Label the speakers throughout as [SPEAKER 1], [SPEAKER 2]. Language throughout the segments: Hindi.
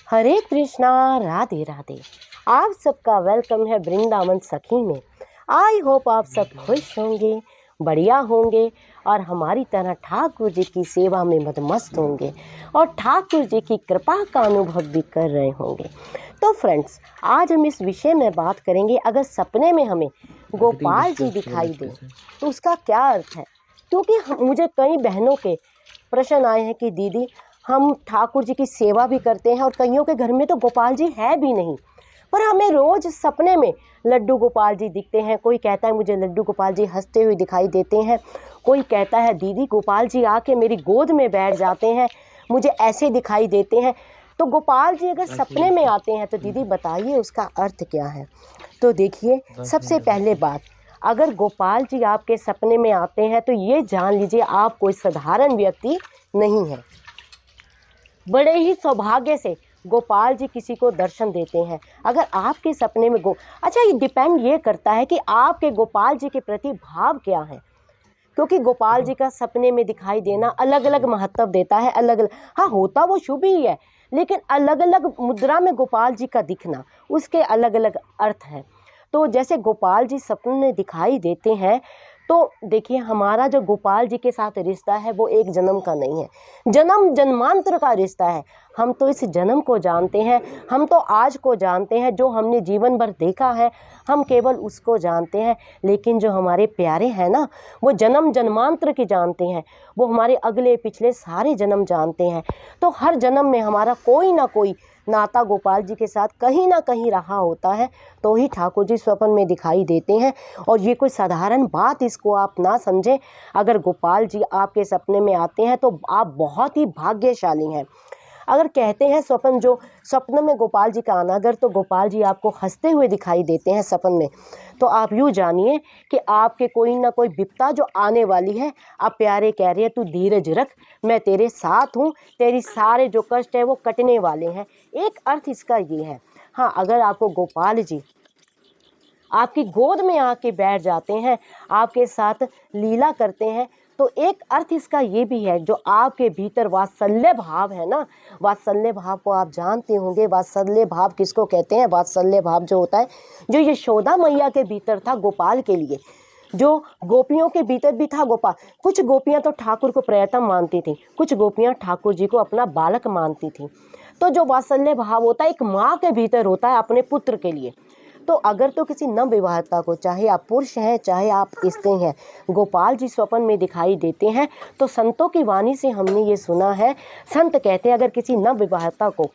[SPEAKER 1] हरे कृष्णा, राधे राधे। आप सबका वेलकम है वृंदावन सखी में। आई होप आप सब खुश होंगे, बढ़िया होंगे और हमारी तरह ठाकुर जी की सेवा में मदमस्त होंगे और ठाकुर जी की कृपा का अनुभव भी कर रहे होंगे। तो फ्रेंड्स, आज हम इस विषय में बात करेंगे, अगर सपने में हमें गोपाल जी दिखाई दें तो उसका क्या अर्थ है। क्योंकि मुझे कई बहनों के प्रश्न आए हैं कि दीदी, हम ठाकुर जी की सेवा भी करते हैं और कईयों के घर में तो गोपाल जी है भी नहीं, पर हमें रोज सपने में लड्डू गोपाल जी दिखते हैं। कोई कहता है मुझे लड्डू गोपाल जी हंसते हुए दिखाई देते हैं, कोई कहता है दीदी गोपाल जी आके मेरी गोद में बैठ जाते हैं, मुझे ऐसे दिखाई देते हैं। तो गोपाल जी अगर सपने में आते हैं तो दीदी बताइए उसका अर्थ क्या है। तो देखिए, सबसे पहले बात, अगर गोपाल जी आपके सपने में आते हैं तो ये जान लीजिए आप कोई साधारण व्यक्ति नहीं है। बड़े ही सौभाग्य से गोपाल जी किसी को दर्शन देते हैं। अगर आपके सपने में अच्छा, ये डिपेंड ये करता है कि आपके गोपाल जी के प्रति भाव क्या है। क्योंकि गोपाल जी का सपने में दिखाई देना अलग अलग महत्व देता है, अलग अलग। हाँ, होता वो शुभ ही है, लेकिन अलग अलग मुद्रा में गोपाल जी का दिखना, उसके अलग अलग अर्थ हैं। तो जैसे गोपाल जी सपने में दिखाई देते हैं तो देखिए, हमारा जो गोपाल जी के साथ रिश्ता है वो एक जन्म का नहीं है, जन्म जन्मांतर का रिश्ता है। हम तो इस जन्म को जानते हैं, हम तो आज को जानते हैं, जो हमने जीवन भर देखा है हम केवल उसको जानते हैं। लेकिन जो हमारे प्यारे हैं ना, वो जन्म जन्मांतर के जानते हैं, वो हमारे अगले पिछले सारे जन्म जानते हैं। तो हर जन्म में हमारा कोई ना कोई नाता गोपाल जी के साथ कहीं ना कहीं रहा होता है, तो ही ठाकुर जी स्वप्न में दिखाई देते हैं। और ये कोई साधारण बात इसको आप ना समझें। अगर गोपाल जी आपके सपने में आते हैं तो आप बहुत ही भाग्यशाली हैं। अगर कहते हैं स्वप्न में गोपाल जी का आना, अगर तो गोपाल जी आपको हंसते हुए दिखाई देते हैं सपन में, तो आप यूँ जानिए कि आपके कोई ना कोई विपदा जो आने वाली है, आप प्यारे कह रहे हैं तू धीरज रख, मैं तेरे साथ हूँ, तेरी सारे जो कष्ट है वो कटने वाले हैं। एक अर्थ इसका ये है। हाँ, अगर आपको गोपाल जी आपकी गोद में आके बैठ जाते हैं, आपके साथ लीला करते हैं, तो एक अर्थ इसका ये भी है, जो आपके भीतर वात्सल्य भाव है ना, वात्सल्य भाव को आप जानते होंगे। वात्सल्य भाव किसको कहते हैं? वात्सल्य भाव जो होता है, जो यशोदा मैया के भीतर था गोपाल के लिए, जो गोपियों के भीतर भी था गोपाल। कुछ गोपियां तो ठाकुर को प्रियतम मानती थी, कुछ गोपियां ठाकुर जी को अपना बालक मानती थी। तो जो वात्सल्य भाव होता है एक माँ के भीतर होता है अपने पुत्र के लिए। तो अगर तो किसी नवविवाहिता को, चाहे आप पुरुष हैं चाहे आप स्त्री हैं, गोपाल जी स्वप्न में दिखाई देते हैं, तो संतों की वाणी से हमने ये सुना है, संत कहते हैं अगर किसी नवविवाहिता को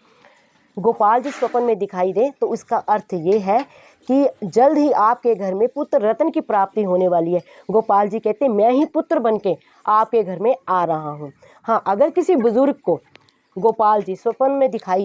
[SPEAKER 1] गोपाल जी स्वप्न में दिखाई दे तो उसका अर्थ ये है कि जल्द ही आपके घर में पुत्र रत्न की प्राप्ति होने वाली है। गोपाल जी कहते हैं मैं ही पुत्र बन के आपके घर में आ रहा हूँ। हाँ, अगर किसी बुजुर्ग को गोपाल जी स्वप्न में दिखाई